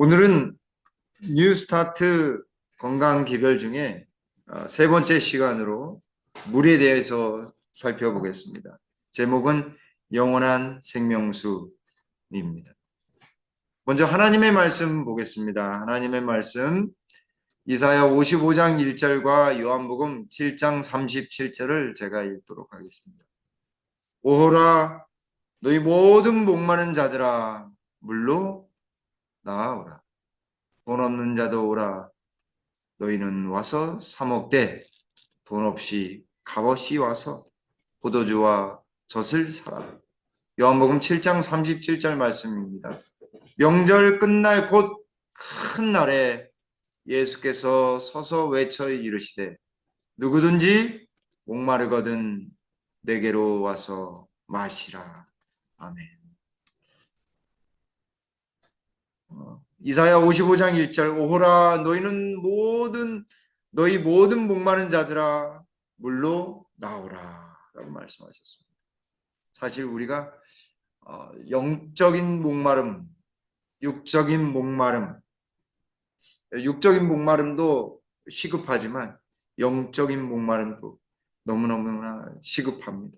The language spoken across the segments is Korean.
오늘은 뉴스타트 건강 기별 중에 세 번째 시간으로 물에 대해서 살펴보겠습니다. 제목은 영원한 생명수입니다. 먼저 하나님의 말씀 보겠습니다. 하나님의 말씀 이사야 55장 1절과 요한복음 7장 37절을 제가 읽도록 하겠습니다. 오호라 너희 모든 목마른 자들아 물로 나아오라. 돈 없는 자도 오라. 너희는 와서 사 먹되 돈 없이 값없이 와서 포도주와 젖을 사라. 요한복음 7장 37절 말씀입니다. 명절 끝날 곧 큰 날에 예수께서 서서 외쳐 이르시되 누구든지 목마르거든 내게로 와서 마시라. 아멘. 이사야 55장 1절 오호라 너희 모든 목마른 자들아 물로 나오라 라고 말씀하셨습니다. 사실 우리가 영적인 목마름, 육적인 목마름도 시급하지만 영적인 목마름도 너무너무나 시급합니다.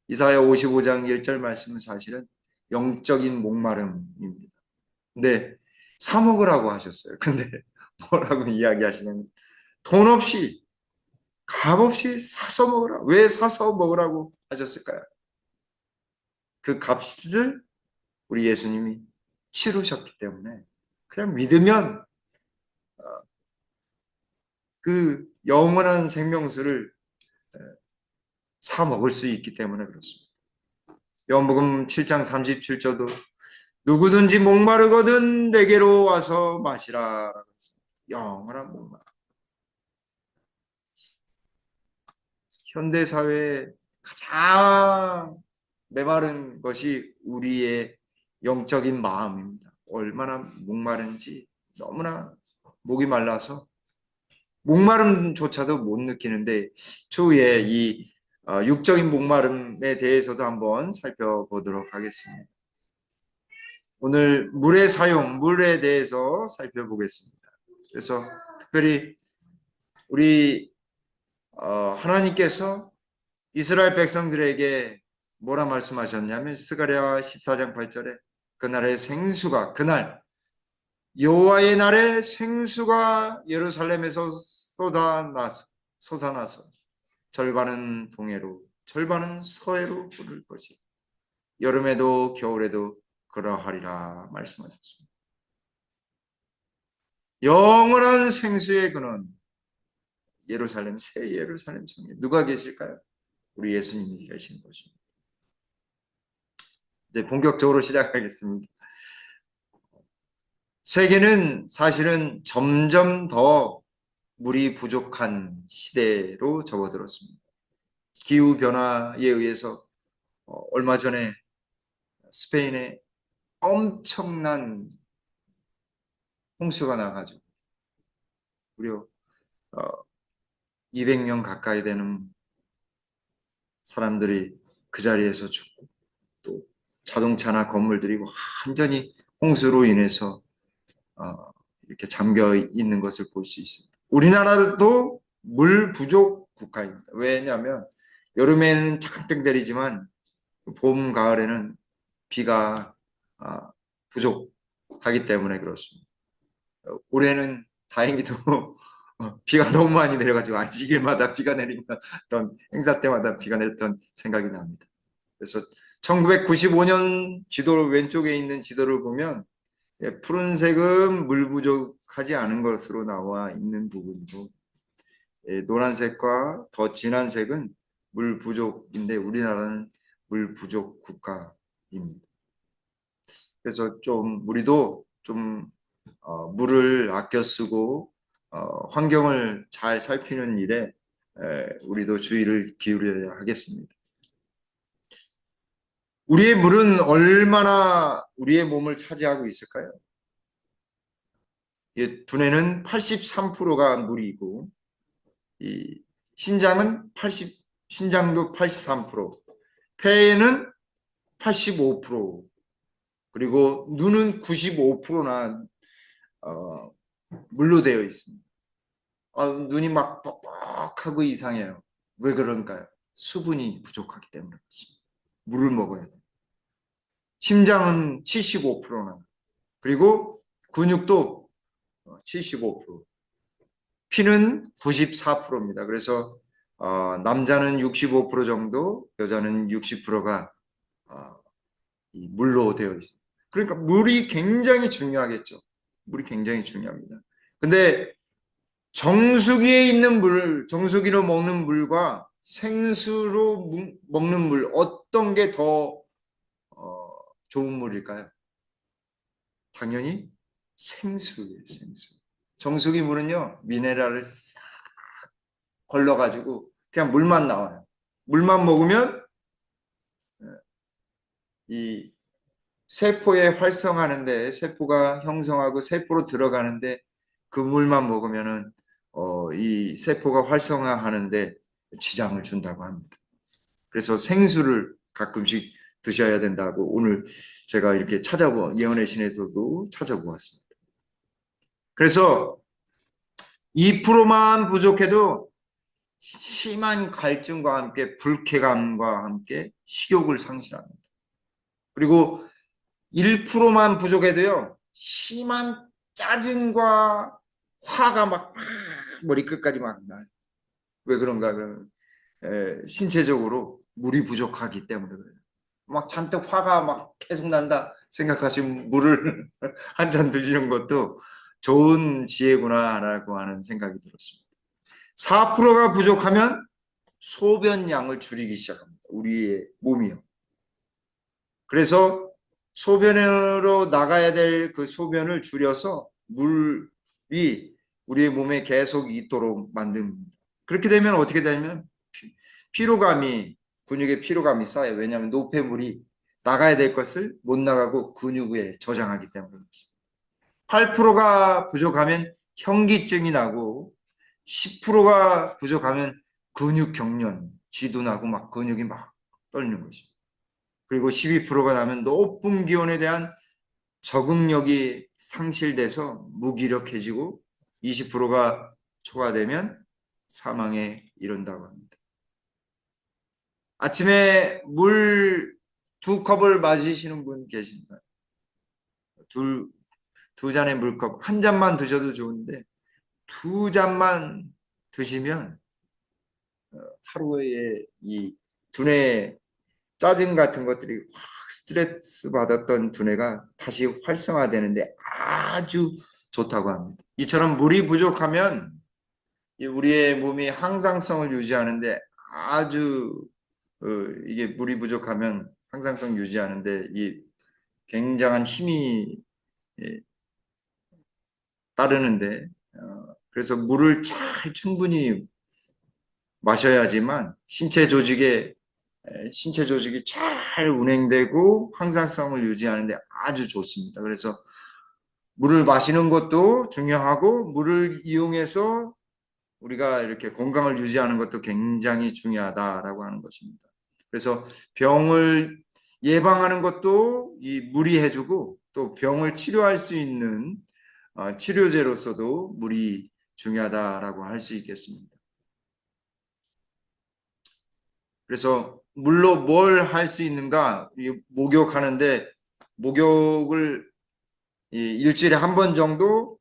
이사야 55장 1절 말씀은 사실은 영적인 목마름입니다. 근데 사 먹으라고 하셨어요. 근데 뭐라고 이야기하시냐면 돈 없이 값 없이 사서 먹으라. 왜 사서 먹으라고 하셨을까요? 그 값을 우리 예수님이 치르셨기 때문에 그냥 믿으면 그 영원한 생명수를 사 먹을 수 있기 때문에 그렇습니다. 요한복음 7장 37절도 누구든지 목마르거든 내게로 와서 마시라 라고 했습니다. 영원한 목마름. 현대사회의 가장 메마른 것이 우리의 영적인 마음입니다. 얼마나 목마른지 너무나 목이 말라서 목마름조차도 못 느끼는데 추후에 이 육적인 목마름에 대해서도 한번 살펴보도록 하겠습니다. 오늘 물의 사용, 물에 대해서 살펴보겠습니다. 그래서 특별히 우리 하나님께서 이스라엘 백성들에게 뭐라 말씀하셨냐면 스가랴 14장 8절에 그날 여호와의 날에 생수가 예루살렘에서 솟아나서 절반은 동해로 절반은 서해로 흐를 것이 여름에도 겨울에도 그러하리라 말씀하셨습니다. 영원한 생수의 근원 예루살렘, 새 예루살렘 성에 누가 계실까요? 우리 예수님이 계신 것입니다. 이제 본격적으로 시작하겠습니다. 세계는 사실은 점점 더 물이 부족한 시대로 접어들었습니다. 기후변화에 의해서 얼마 전에 스페인에 엄청난 홍수가 나가지고 무려 200명 가까이 되는 사람들이 그 자리에서 죽고 또 자동차나 건물들이 완전히 홍수로 인해서 이렇게 잠겨 있는 것을 볼 수 있습니다. 우리나라도 물 부족 국가입니다. 왜냐하면 여름에는 잔뜩 내리지만 봄, 가을에는 비가 부족하기 때문에 그렇습니다. 올해는 다행히도 비가 너무 많이 내려가지고 안식일마다 비가 내리던 행사 때마다 비가 내렸던 생각이 납니다. 그래서 1995년 지도 왼쪽에 있는 지도를 보면 푸른색은 물 부족하지 않은 것으로 나와 있는 부분이고 노란색과 더 진한 색은 물 부족인데 우리나라는 물 부족 국가입니다. 그래서 우리도 물을 아껴 쓰고 환경을 잘 살피는 일에 우리도 주의를 기울여야 하겠습니다. 우리의 물은 얼마나 우리의 몸을 차지하고 있을까요? 두뇌는 83%가 물이고 신장도 83%, 폐에는 85%, 그리고 눈은 95%나 물로 되어 있습니다. 눈이 막 뻑뻑하고 이상해요. 왜 그런가요? 수분이 부족하기 때문에 그렇습니다. 물을 먹어야 돼요. 심장은 75%나, 그리고 근육도 75%, 피는 94%입니다. 그래서 남자는 65% 정도, 여자는 60%가 이 물로 되어 있습니다. 그러니까 물이 굉장히 중요하겠죠. 물이 굉장히 중요합니다. 근데 정수기에 있는 물, 정수기로 먹는 물과 생수로 먹는 물, 어떤 게 더 좋은 물일까요? 당연히 생수예요, 생수. 정수기 물은요, 미네랄을 싹 걸러가지고 그냥 물만 나와요. 물만 먹으면 이 세포에 활성하는데, 세포가 형성하고 세포로 들어가는데 그 물만 먹으면은 이 세포가 활성화하는데 지장을 준다고 합니다. 그래서 생수를 가끔씩 드셔야 된다고 오늘 제가 이렇게 예언의 신에서도 찾아보았습니다. 그래서 2%만 부족해도 심한 갈증과 함께 불쾌감과 함께 식욕을 상실합니다. 그리고 1%만 부족해도요, 심한 짜증과 화가 막 머리끝까지 막 나요. 왜 그런가? 그러면 신체적으로 물이 부족하기 때문에 그래요. 막 잔뜩 화가 막 계속 난다 생각하시면 물을 한 잔 드시는 것도 좋은 지혜구나라고 하는 생각이 들었습니다. 4%가 부족하면 소변량을 줄이기 시작합니다. 우리의 몸이요. 그래서 소변으로 나가야 될 그 소변을 줄여서 물이 우리의 몸에 계속 있도록 만듭니다. 그렇게 되면 어떻게 되냐면 피로감이, 근육에 피로감이 쌓여요. 왜냐하면 노폐물이 나가야 될 것을 못 나가고 근육 위에 저장하기 때문에 그렇습니다. 8%가 부족하면 현기증이 나고, 10%가 부족하면 근육 경련, 쥐도 나고 막 근육이 막 떨리는 것입니다. 그리고 12%가 나면 높은 기온에 대한 적응력이 상실돼서 무기력해지고, 20%가 초과되면 사망에 이른다고 합니다. 아침에 물 2컵을 마시시는 분 계신가요? 두 잔의 물컵, 한 잔만 드셔도 좋은데 2잔만 드시면 하루에 이 두뇌 짜증 같은 것들이 확 스트레스 받았던 두뇌가 다시 활성화되는데 아주 좋다고 합니다. 이처럼 물이 부족하면 우리의 몸이 항상성을 유지하는데 아주 이게 물이 부족하면 항상성 유지하는데 이 굉장한 힘이 따르는데, 그래서 물을 잘 충분히 마셔야지만 신체 조직이 잘 운행되고 항상성을 유지하는데 아주 좋습니다. 그래서 물을 마시는 것도 중요하고, 물을 이용해서 우리가 이렇게 건강을 유지하는 것도 굉장히 중요하다라고 하는 것입니다. 그래서 병을 예방하는 것도 이 물이 해주고, 또 병을 치료할 수 있는 치료제로서도 물이 중요하다라고 할 수 있겠습니다. 그래서 물로 뭘 할 수 있는가? 목욕하는데, 목욕을 일주일에 한 번 정도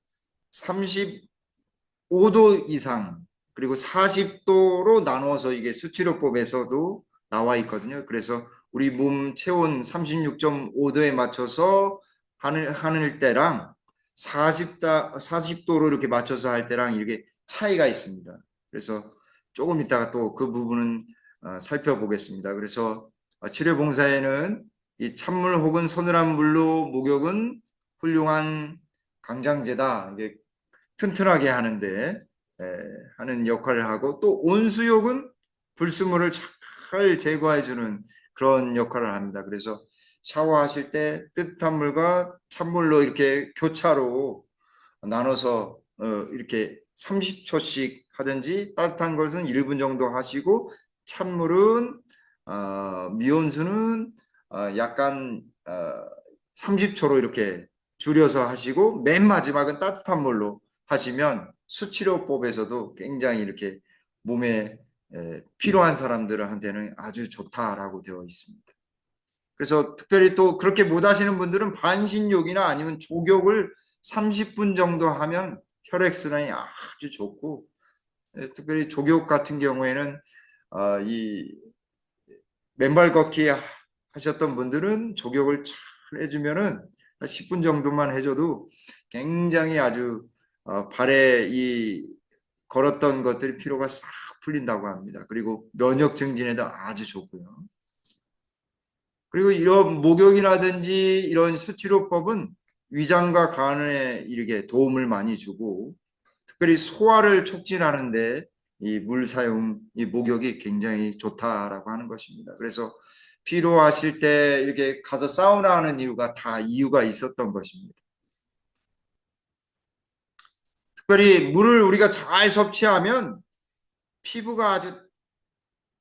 35도 이상, 그리고 40도로 나누어서 이게 수치료법에서도 나와 있거든요. 그래서 우리 몸 체온 36.5도에 맞춰서 하는 때랑 40도로 이렇게 맞춰서 할 때랑 이렇게 차이가 있습니다. 그래서 조금 이따가 또 그 부분은 살펴보겠습니다. 그래서 치료봉사에는 이 찬물 혹은 서늘한 물로 목욕은 훌륭한 강장제다. 이게 튼튼하게 하는데 하는 역할을 하고, 또 온수욕은 불순물을 잘 제거해주는 그런 역할을 합니다. 그래서 샤워하실 때 뜨뜻한 물과 찬물로 이렇게 교차로 나눠서 이렇게 30초씩 하든지, 따뜻한 것은 1분 정도 하시고, 찬물은 미온수는 약간 30초로 이렇게 줄여서 하시고 맨 마지막은 따뜻한 물로 하시면 수치료법에서도 굉장히 이렇게 몸에 필요한 사람들한테는 아주 좋다라고 되어 있습니다. 그래서 특별히 또 그렇게 못 하시는 분들은 반신욕이나 아니면 족욕을 30분 정도 하면 혈액순환이 아주 좋고, 특별히 족욕 같은 경우에는 이 맨발 걷기 하셨던 분들은 족욕을 잘 해주면은 10분 정도만 해줘도 굉장히 아주 발에 이 걸었던 것들이 피로가 싹 풀린다고 합니다. 그리고 면역 증진에도 아주 좋고요. 그리고 이런 목욕이라든지 이런 수치료법은 위장과 간에 이렇게 도움을 많이 주고, 특별히 소화를 촉진하는데 이 물 사용, 이 목욕이 굉장히 좋다라고 하는 것입니다. 그래서 피로하실 때 이렇게 가서 사우나 하는 이유가 다 이유가 있었던 것입니다. 특별히 물을 우리가 잘 섭취하면 피부가 아주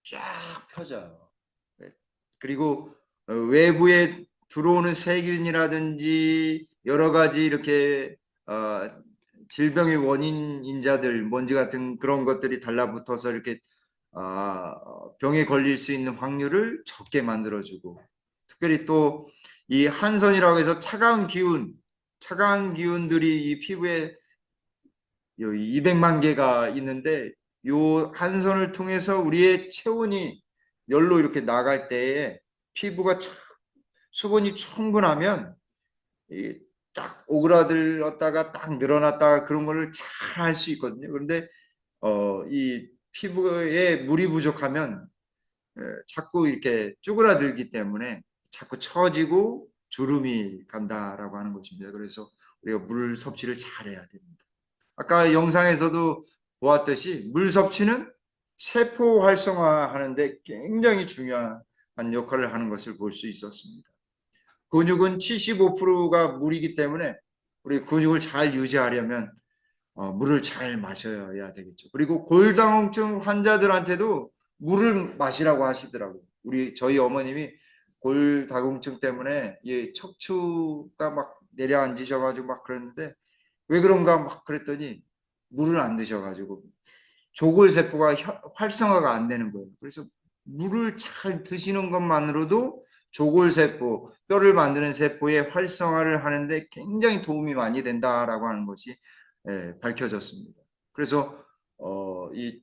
쫙 펴져요. 네. 그리고 외부에 들어오는 세균이라든지 여러 가지 이렇게 어, 질병의 원인 인자들, 먼지 같은 그런 것들이 달라붙어서 이렇게 병에 걸릴 수 있는 확률을 적게 만들어주고, 특별히 또 이 한선이라고 해서 차가운 기운들이 이 피부에 200만 개가 있는데, 요 한선을 통해서 우리의 체온이 열로 이렇게 나갈 때에 피부가 수분이 충분하면 딱 오그라들었다가 딱 늘어났다가 그런 거를 잘 할 수 있거든요. 그런데 이 피부에 물이 부족하면 자꾸 이렇게 쭈그라들기 때문에 자꾸 처지고 주름이 간다라고 하는 것입니다. 그래서 우리가 물 섭취를 잘해야 됩니다. 아까 영상에서도 보았듯이 물 섭취는 세포 활성화하는데 굉장히 중요한 역할을 하는 것을 볼 수 있었습니다. 근육은 75%가 물이기 때문에 우리 근육을 잘 유지하려면 물을 잘 마셔야 되겠죠. 그리고 골다공증 환자들한테도 물을 마시라고 하시더라고요. 저희 어머님이 골다공증 때문에 척추가 막 내려앉으셔가지고 막 그랬는데 왜 그런가 막 그랬더니 물을 안 드셔가지고 조골세포가 활성화가 안 되는 거예요. 그래서 물을 잘 드시는 것만으로도 조골세포, 뼈를 만드는 세포의 활성화를 하는데 굉장히 도움이 많이 된다라고 하는 것이 밝혀졌습니다. 그래서 이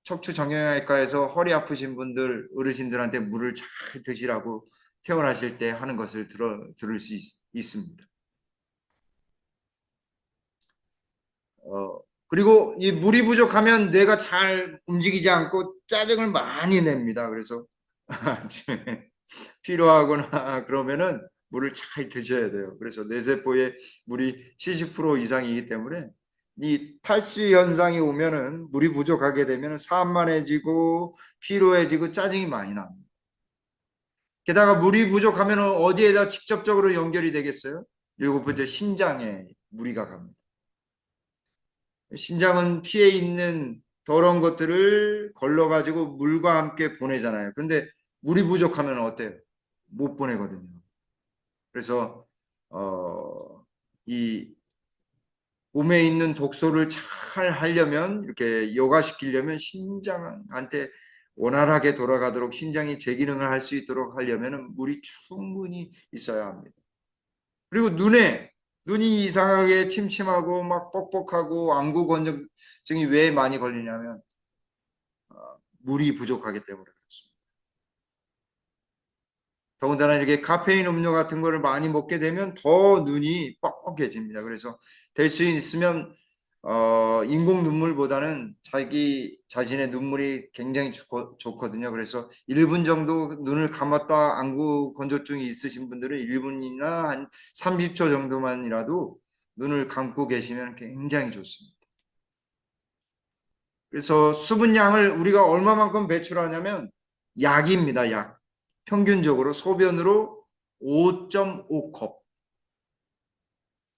척추 정형외과에서 허리 아프신 분들, 어르신들한테 물을 잘 드시라고 퇴원하실 때 하는 것을 들을 수 있습니다. 그리고 이 물이 부족하면 뇌가 잘 움직이지 않고 짜증을 많이 냅니다. 그래서 필요하거나 그러면은 물을 잘 드셔야 돼요. 그래서 뇌세포에 물이 70% 이상이기 때문에 이 탈수 현상이 오면은 물이 부족하게 되면 산만해지고 피로해지고 짜증이 많이 납니다. 게다가 물이 부족하면 어디에다 직접적으로 연결이 되겠어요? 일곱 번째 신장에 무리가 갑니다. 신장은 피에 있는 더러운 것들을 걸러가지고 물과 함께 보내잖아요. 근데 물이 부족하면 어때요? 못 보내거든요. 그래서 이 몸에 있는 독소를 잘 하려면 이렇게 요가시키려면 신장한테 원활하게 돌아가도록 신장이 제 기능을 할 수 있도록 하려면 물이 충분히 있어야 합니다. 그리고 눈이 이상하게 침침하고 막 뻑뻑하고 안구 건조증이 왜 많이 걸리냐면 물이 부족하기 때문에 그렇습니다. 더군다나 이렇게 카페인 음료 같은 거를 많이 먹게 되면 더 눈이 뻑뻑해집니다. 그래서 될 수 있으면 인공 눈물보다는 자기 자신의 눈물이 굉장히 좋거든요. 그래서 1분 정도 눈을 감았다 안구 건조증이 있으신 분들은 1분이나 한 30초 정도만이라도 눈을 감고 계시면 굉장히 좋습니다. 그래서 수분량을 우리가 얼마만큼 배출하냐면 약입니다. 약. 평균적으로 소변으로 5.5컵.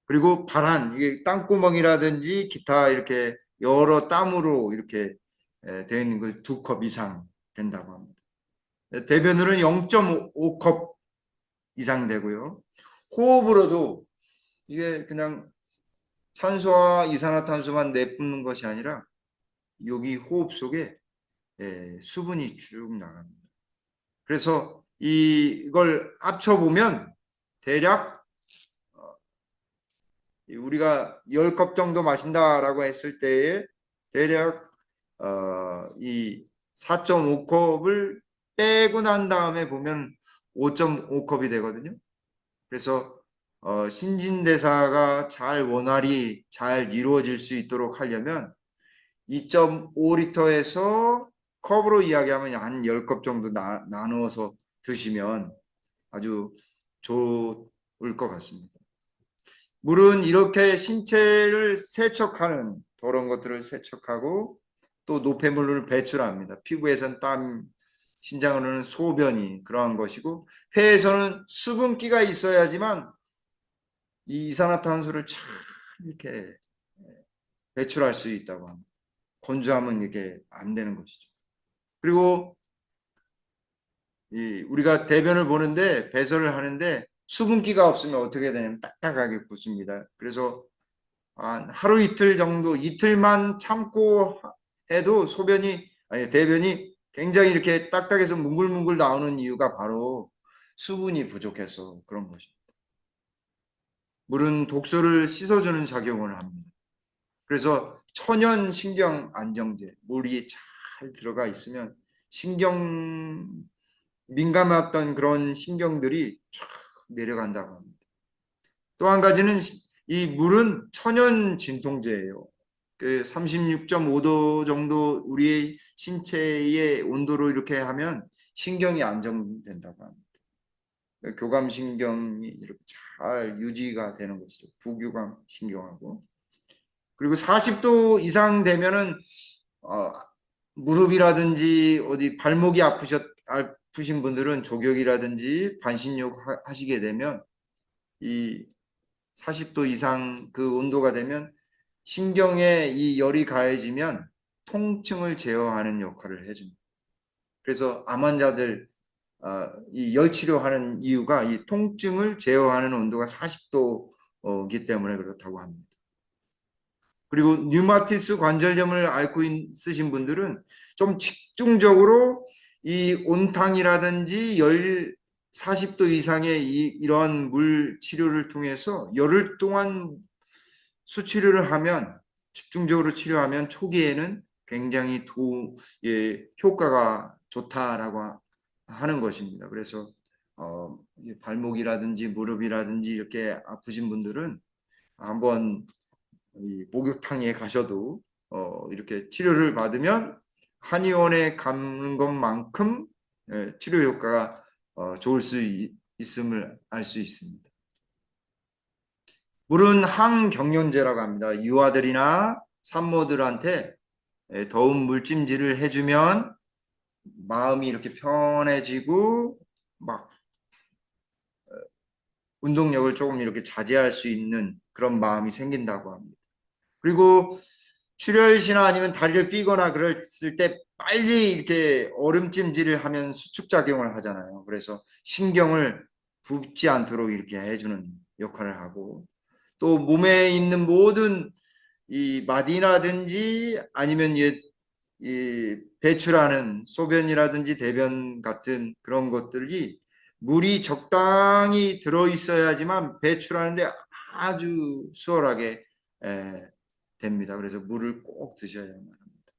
그리고 이게 땅구멍이라든지 기타 이렇게 여러 땀으로 이렇게 되어 있는 걸 2컵 이상 된다고 합니다. 대변으로는 0.5컵 이상 되고요. 호흡으로도 이게 그냥 산소와 이산화탄소만 내뿜는 것이 아니라 여기 호흡 속에 수분이 쭉 나갑니다. 그래서 이걸 합쳐보면 대략 우리가 10컵 정도 마신다라고 했을 때에 대략 이 4.5컵을 빼고 난 다음에 보면 5.5컵이 되거든요. 그래서 신진대사가 잘 원활히 잘 이루어질 수 있도록 하려면 2.5리터에서 컵으로 이야기하면 한 10컵 정도 나누어서 드시면 아주 좋을 것 같습니다. 물은 이렇게 신체를 세척하는 더러운 것들을 세척하고 또 노폐물을 배출합니다. 피부에서는 땀, 신장으로는 소변이 그러한 것이고 폐에서는 수분기가 있어야지만 이 이산화탄소를 잘 이렇게 배출할 수 있다고 합니다. 건조하면 이게 안 되는 것이죠. 그리고 우리가 대변을 보는데 배설을 하는데 수분기가 없으면 어떻게 되냐면 딱딱하게 굳습니다. 그래서 하루 이틀 정도 이틀만 참고 해도 대변이 굉장히 이렇게 딱딱해서 뭉글뭉글 나오는 이유가 바로 수분이 부족해서 그런 것입니다. 물은 독소를 씻어주는 작용을 합니다. 그래서 천연 신경 안정제, 물이 잘 들어가 있으면 신경 민감했던 그런 신경들이 쫙 내려간다고 합니다. 또 한 가지는 이 물은 천연 진통제예요. 그 36.5도 정도 우리의 신체의 온도로 이렇게 하면 신경이 안정된다고 합니다. 교감신경이 이렇게 잘 유지가 되는 것이죠. 부교감신경하고. 그리고 40도 이상 되면은 무릎이라든지 어디 발목이 아프신 분들은 족욕이라든지 반신욕 하시게 되면 이 40도 이상 그 온도가 되면 신경에 이 열이 가해지면 통증을 제어하는 역할을 해줍니다. 그래서 암 환자들 이 열 치료하는 이유가 이 통증을 제어하는 온도가 40도이기 때문에 그렇다고 합니다. 그리고 류마티스 관절염을 앓고 있으신 분들은 좀 집중적으로 이 온탕이라든지 열 40도 이상의 이러한 물 치료를 통해서 열흘 동안 수치료를 하면 집중적으로 치료하면 초기에는 굉장히 효과가 좋다라고 하는 것입니다. 그래서 발목이라든지 무릎이라든지 이렇게 아프신 분들은 한번 목욕탕에 가셔도 이렇게 치료를 받으면 한의원에 가는 것만큼 치료 효과가 좋을 수 있음을 알 수 있습니다. 물은 항경련제라고 합니다. 유아들이나 산모들한테 더운 물찜질을 해주면 마음이 이렇게 편해지고 막 운동력을 조금 이렇게 자제할 수 있는 그런 마음이 생긴다고 합니다. 그리고 출혈시나 아니면 다리를 삐거나 그랬을 때 빨리 이렇게 얼음찜질을 하면 수축작용을 하잖아요. 그래서 신경을 붓지 않도록 이렇게 해주는 역할을 하고 또 몸에 있는 모든 이 마디라든지 아니면 이 배출하는 소변이라든지 대변 같은 그런 것들이 물이 적당히 들어 있어야지만 배출하는데 아주 수월하게 됩니다. 그래서 물을 꼭 드셔야만 합니다.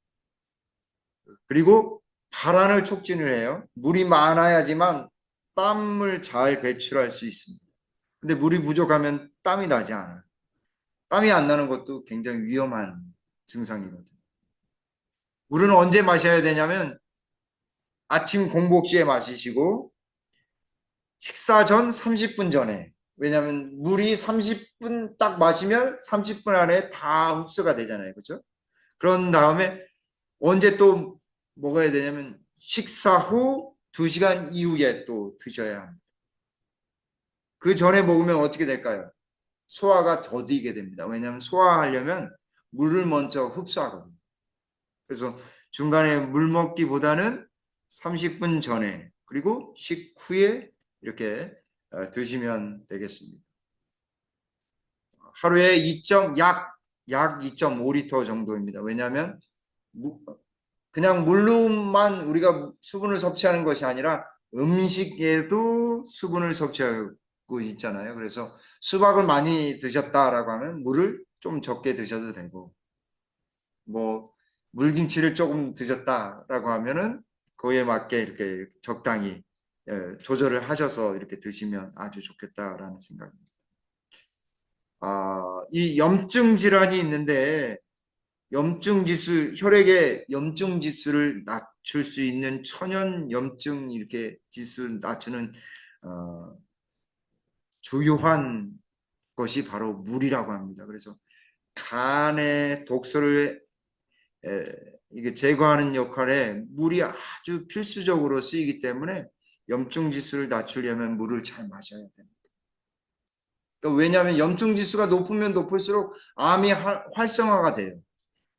그리고 발안을 촉진을 해요. 물이 많아야지만 땀을 잘 배출할 수 있습니다. 근데 물이 부족하면 땀이 나지 않아요. 땀이 안 나는 것도 굉장히 위험한 증상이거든요. 물은 언제 마셔야 되냐면 아침 공복 시에 마시시고 식사 전 30분 전에. 왜냐하면 물이 30분 딱 마시면 30분 안에 다 흡수가 되잖아요. 그렇죠? 그런 다음에 언제 또 먹어야 되냐면 식사 후 2시간 이후에 또 드셔야 합니다. 그 전에 먹으면 어떻게 될까요? 소화가 더디게 됩니다. 왜냐하면 소화하려면 물을 먼저 흡수하거든요. 그래서 중간에 물 먹기보다는 30분 전에 그리고 식후에 이렇게 드시면 되겠습니다. 하루에 약 2.5리터 정도입니다. 왜냐하면 그냥 물로만 우리가 수분을 섭취하는 것이 아니라 음식에도 수분을 섭취하고 있잖아요. 그래서 수박을 많이 드셨다라고 하면 물을 좀 적게 드셔도 되고, 뭐 물김치를 조금 드셨다라고 하면은 그에 맞게 이렇게 적당히 조절을 하셔서 이렇게 드시면 아주 좋겠다라는 생각입니다. 이 염증 질환이 있는데 염증 지수, 혈액의 염증 지수를 낮출 수 있는 천연 염증 이렇게 지수를 낮추는 주요한 것이 바로 물이라고 합니다. 그래서 간의 독소를 이게 제거하는 역할에 물이 아주 필수적으로 쓰이기 때문에 염증 지수를 낮추려면 물을 잘 마셔야 됩니다. 그러니까 왜냐하면 염증 지수가 높으면 높을수록 암이 활성화가 돼요.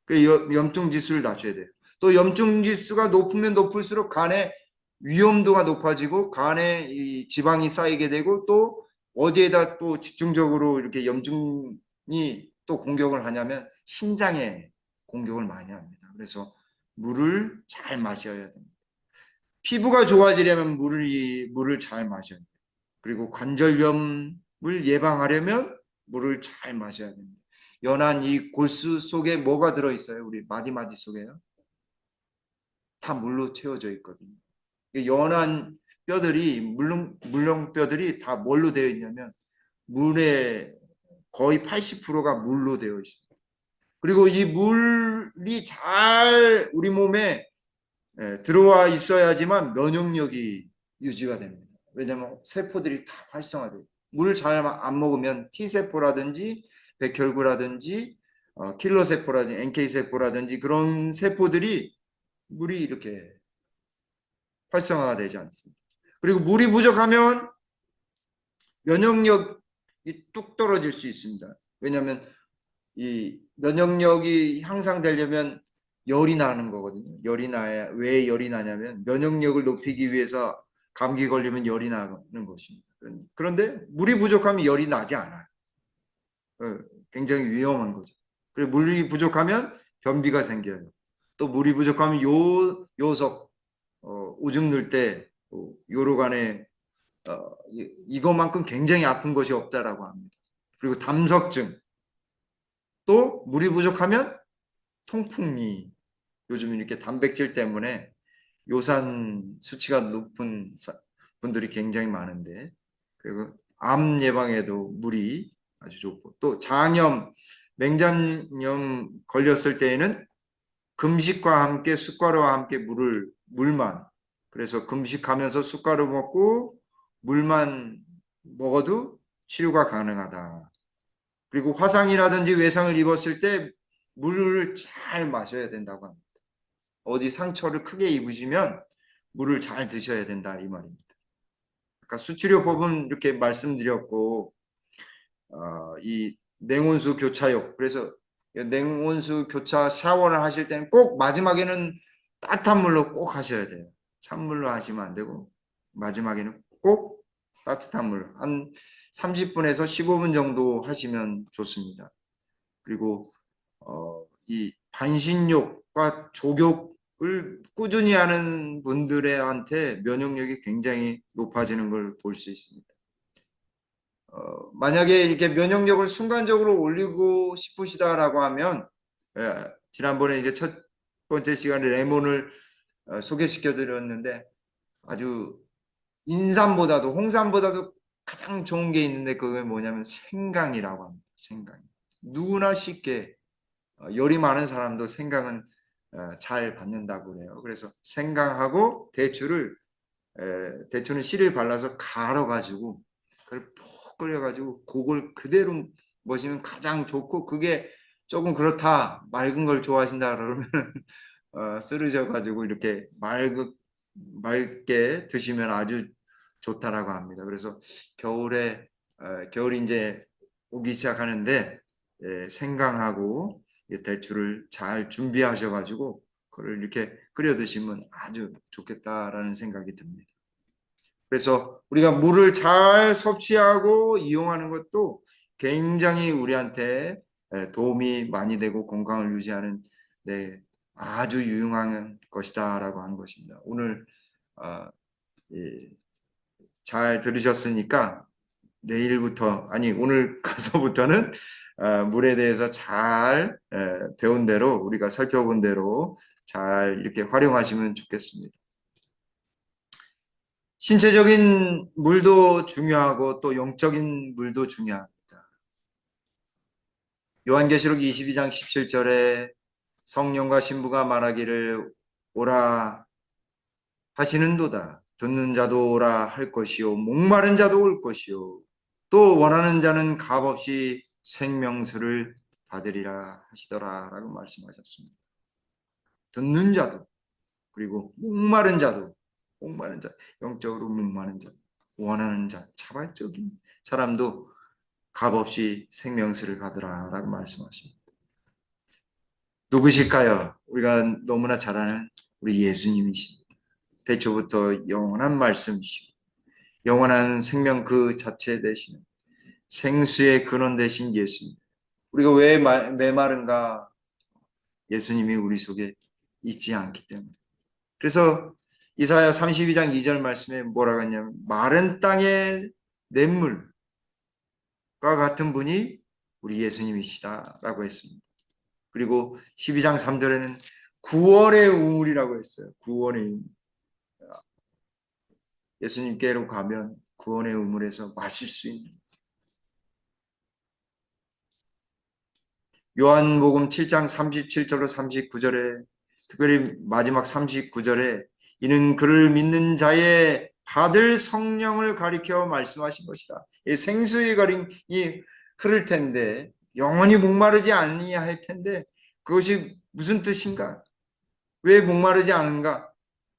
그 염증 지수를 낮춰야 돼요. 또 염증 지수가 높으면 높을수록 간의 위험도가 높아지고 간에 이 지방이 쌓이게 되고 또 어디에다 또 집중적으로 이렇게 염증이 또 공격을 하냐면 신장에 공격을 많이 합니다. 그래서 물을 잘 마셔야 됩니다. 피부가 좋아지려면 물을 잘 마셔야 돼요. 그리고 관절염을 예방하려면 물을 잘 마셔야 됩니다. 연한 이 골수 속에 뭐가 들어있어요? 우리 마디마디 속에요. 다 물로 채워져 있거든요. 연한 뼈들이 물렁뼈들이 다 뭘로 되어 있냐면 물의 거의 80%가 물로 되어 있습니다. 그리고 이 물이 잘 우리 몸에 들어와 있어야지만 면역력이 유지가 됩니다. 왜냐하면 세포들이 다 활성화돼요. 물을 잘 안 먹으면 T세포라든지 백혈구라든지 킬러세포라든지 NK세포라든지 그런 세포들이 물이 이렇게 활성화가 되지 않습니다. 그리고 물이 부족하면 면역력이 뚝 떨어질 수 있습니다. 왜냐하면 이 면역력이 향상되려면 열이 나는 거거든요. 열이 나야 왜 열이 나냐면 면역력을 높이기 위해서 감기 걸리면 열이 나는 것입니다. 그런데 물이 부족하면 열이 나지 않아요. 굉장히 위험한 거죠. 그리고 물이 부족하면 변비가 생겨요. 또 물이 부족하면 요석 오줌 넣을 때 요로간에 이것만큼 굉장히 아픈 것이 없다라고 합니다. 그리고 담석증 또 물이 부족하면 통풍이 요즘 이렇게 단백질 때문에 요산 수치가 높은 분들이 굉장히 많은데 그리고 암 예방에도 물이 아주 좋고 또 장염, 맹장염 걸렸을 때에는 금식과 함께 숟가루와 함께 물만 그래서 금식하면서 숟가루 먹고 물만 먹어도 치료가 가능하다. 그리고 화상이라든지 외상을 입었을 때 물을 잘 마셔야 된다고 합니다. 어디 상처를 크게 입으시면 물을 잘 드셔야 된다 이 말입니다. 아까 수치료법은 이렇게 말씀드렸고 이 냉온수 교차욕 그래서 냉온수 교차 샤워를 하실 때는 꼭 마지막에는 따뜻한 물로 꼭 하셔야 돼요. 찬물로 하시면 안 되고 마지막에는 꼭 따뜻한 물 한 30분에서 15분 정도 하시면 좋습니다. 그리고 이 반신욕과 족욕을 꾸준히 하는 분들한테 면역력이 굉장히 높아지는 걸 볼 수 있습니다. 만약에 이렇게 면역력을 순간적으로 올리고 싶으시다라고 하면 지난번에 이제 첫 번째 시간에 레몬을 소개시켜 드렸는데 아주 인삼보다도 홍삼보다도 가장 좋은 게 있는데 그게 뭐냐면 생강이라고 합니다. 생강. 누구나 쉽게 열이 많은 사람도 생강은 잘 받는다고 그래요. 그래서 생강하고 대추는 씨를 발라서 갈아가지고 그걸 푹 끓여가지고 그걸 그대로 마시면 가장 좋고 그게 조금 그렇다 맑은 걸 좋아하신다 그러면 쓰르셔가지고 이렇게 맑게 드시면 아주 좋다라고 합니다. 그래서 겨울이 이제 오기 시작하는데 생강하고 대추를 잘 준비하셔가지고 그걸 이렇게 끓여 드시면 아주 좋겠다라는 생각이 듭니다. 그래서 우리가 물을 잘 섭취하고 이용하는 것도 굉장히 우리한테 도움이 많이 되고 건강을 유지하는 네, 아주 유용한 것이다라고 하는 것입니다. 오늘 예, 잘 들으셨으니까 내일부터 아니 오늘 가서부터는 물에 대해서 잘 배운 대로 우리가 살펴본 대로 잘 이렇게 활용하시면 좋겠습니다. 신체적인 물도 중요하고 또 영적인 물도 중요합니다. 요한계시록 22장 17절에 성령과 신부가 말하기를 오라 하시는도다. 듣는 자도 오라 할 것이요 목마른 자도 올 것이요 또 원하는 자는 값없이 생명수를 받으리라 하시더라라고 말씀하셨습니다. 듣는 자도 그리고 목마른 자 영적으로 목마른 자 원하는 자 자발적인 사람도 값없이 생명수를 받으라라고 말씀하십니다. 누구실까요? 우리가 너무나 잘 아는 우리 예수님이십니다. 태초부터 영원한 말씀이시고 영원한 생명 그 자체 되시는 생수의 근원 되신 예수님. 우리가 왜 메마른가? 예수님이 우리 속에 있지 않기 때문에. 그래서 이사야 32장 2절 말씀에 뭐라고 했냐면 마른 땅의 냇물과 같은 분이 우리 예수님이시다라고 했습니다. 그리고 12장 3절에는 구원의 우물이라고 했어요. 구원의 우물. 예수님께로 가면 구원의 우물에서 마실 수 있는 요한복음 7장 37절로 39절에 특별히 마지막 39절에 이는 그를 믿는 자의 받을 성령을 가리켜 말씀하신 것이라. 이 생수의 가림이 흐를 텐데 영원히 목마르지 아니할 텐데 그것이 무슨 뜻인가? 왜 목마르지 않은가?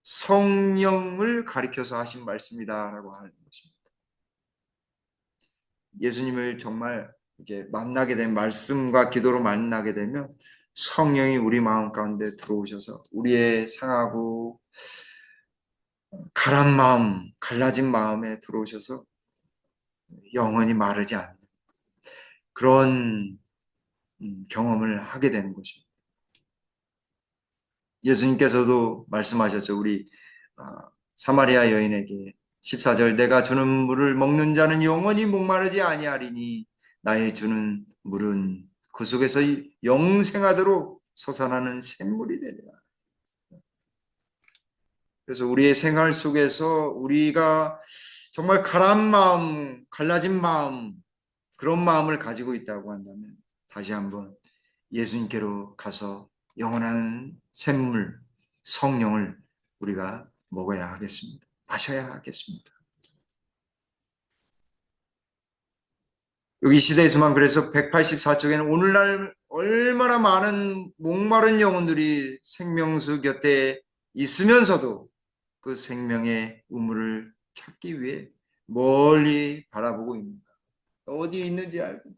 성령을 가리켜서 하신 말씀이다라고 하는 것입니다. 예수님을 정말 이제 만나게 된 말씀과 기도로 만나게 되면 성령이 우리 마음 가운데 들어오셔서 우리의 상하고 가란 마음, 갈라진 마음에 들어오셔서 영원히 마르지 않는 그런 경험을 하게 되는 것입니다. 예수님께서도 말씀하셨죠. 우리 사마리아 여인에게 14절 내가 주는 물을 먹는 자는 영원히 목마르지 아니하리니 나의 주는 물은 그 속에서 영생하도록 솟아나는 샘물이 되리라. 그래서 우리의 생활 속에서 우리가 정말 가란 마음, 갈라진 마음, 그런 마음을 가지고 있다고 한다면 다시 한번 예수님께로 가서 영원한 샘물, 성령을 우리가 먹어야 하겠습니다. 마셔야 하겠습니다. 여기 시대에서만 그래서 184쪽에는 오늘날 얼마나 많은 목마른 영혼들이 생명수 곁에 있으면서도 그 생명의 우물을 찾기 위해 멀리 바라보고 있는가. 어디에 있는지 알고,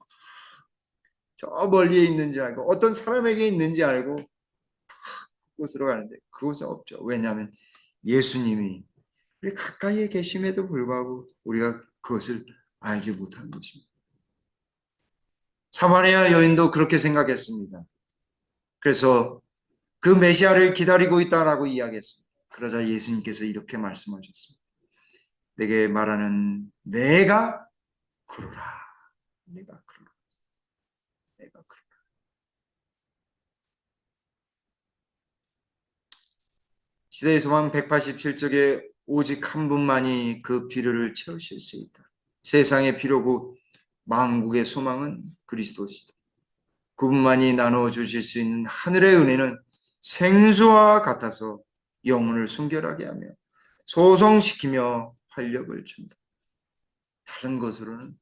저 멀리에 있는지 알고, 어떤 사람에게 있는지 알고, 그곳으로 가는데 그곳은 없죠. 왜냐하면 예수님이 우리 가까이에 계심에도 불구하고 우리가 그것을 알지 못한 것입니다. 사마리아 여인도 그렇게 생각했습니다. 그래서 그 메시아를 기다리고 있다라고 이야기했습니다. 그러자 예수님께서 이렇게 말씀하셨습니다. 내게 말하는 내가 그러라. 내가 그러라. 내가 그러라. 시대의 소망 187쪽에 오직 한 분만이 그 필요를 채우실 수 있다. 세상의 필요고 만국의 소망은 그리스도시다. 그분만이 나누어 주실 수 있는 하늘의 은혜는 생수와 같아서 영혼을 순결하게 하며 소성시키며 활력을 준다. 다른 것으로는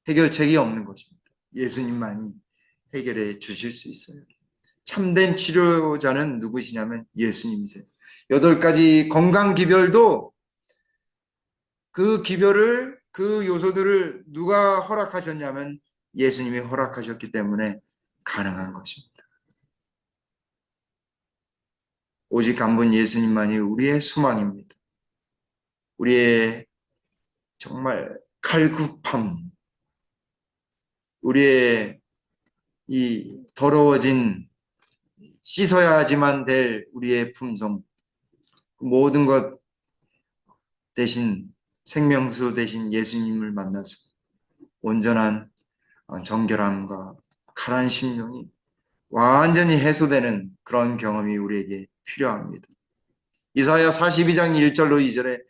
해결책이 없는 것입니다. 예수님만이 해결해 주실 수 있어요. 참된 치료자는 누구시냐면 예수님이세요. 8가지 건강 기별도 그 기별을 그 요소들을 누가 허락하셨냐면 예수님이 허락하셨기 때문에 가능한 것입니다. 오직 한 분 예수님만이 우리의 소망입니다. 우리의 정말 갈급함, 우리의 이 더러워진 씻어야지만 될 우리의 품성, 모든 것 대신 생명수 대신 예수님을 만나서 온전한 정결함과 가난 심령이 완전히 해소되는 그런 경험이 우리에게 필요합니다. 이사야 42장 1절로 2절에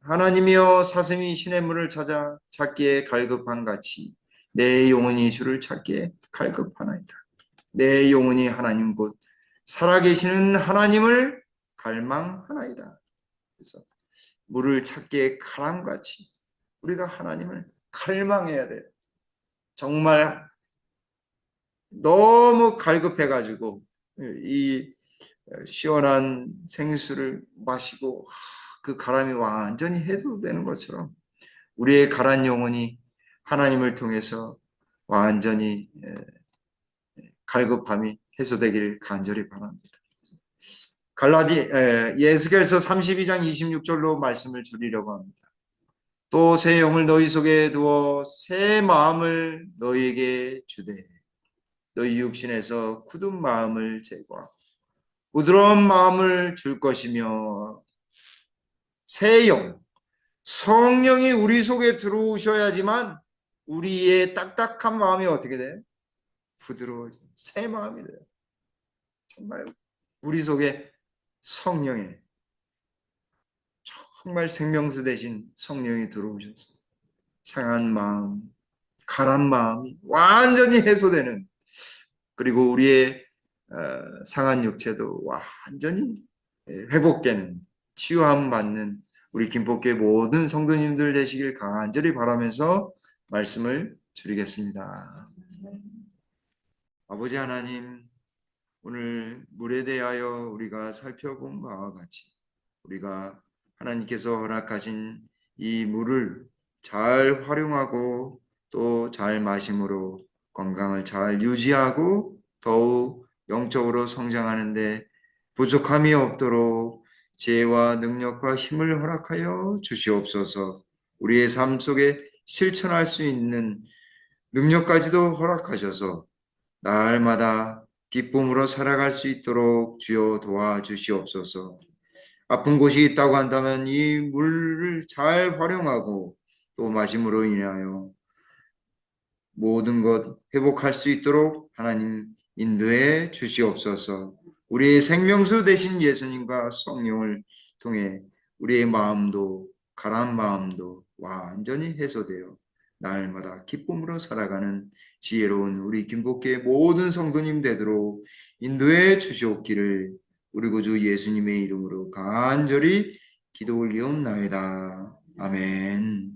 하나님이여 사슴이 시냇물을 찾아 찾기에 갈급한 같이 내 영혼이 주를 찾기에 갈급하나이다. 내 영혼이 하나님 곧 살아계시는 하나님을 갈망하나이다. 그래서 물을 찾기에 가람같이 우리가 하나님을 갈망해야 돼요. 정말 너무 갈급해가지고 이 시원한 생수를 마시고 그 가람이 완전히 해소되는 것처럼 우리의 가란 영혼이 하나님을 통해서 완전히 갈급함이 해소되기를 간절히 바랍니다. 예스겔서 32장 26절로 말씀을 줄이려고 합니다. 또 새 영을 너희 속에 두어 새 마음을 너희에게 주되 너희 육신에서 굳은 마음을 제거하고 부드러운 마음을 줄 것이며 새 영, 성령이 우리 속에 들어오셔야지만 우리의 딱딱한 마음이 어떻게 돼요? 부드러워져 새 마음이 돼요. 정말 우리 속에 성령의 정말 생명수 대신 성령이 들어오셔서 상한 마음, 가란 마음이 완전히 해소되는, 그리고 우리의 상한 육체도 완전히 회복되는, 치유함 받는 우리 김포교회 모든 성도님들 되시길 간절히 바라면서 말씀을 드리겠습니다. 아버지 하나님, 오늘 물에 대하여 우리가 살펴본 바와 같이 우리가 하나님께서 허락하신 이 물을 잘 활용하고 또 잘 마심으로 건강을 잘 유지하고 더욱 영적으로 성장하는데 부족함이 없도록 지혜와 능력과 힘을 허락하여 주시옵소서. 우리의 삶 속에 실천할 수 있는 능력까지도 허락하셔서 날마다 기쁨으로 살아갈 수 있도록 주여 도와주시옵소서. 아픈 곳이 있다고 한다면 이 물을 잘 활용하고 또 마심으로 인하여 모든 것 회복할 수 있도록 하나님 인도해 주시옵소서. 우리의 생명수 되신 예수님과 성령을 통해 우리의 마음도 가라앉은 마음도 완전히 해소되어 날마다 기쁨으로 살아가는 지혜로운 우리 김복교의 모든 성도님 되도록 인도해 주시옵기를 우리 구주 예수님의 이름으로 간절히 기도 올리옵나이다. 아멘.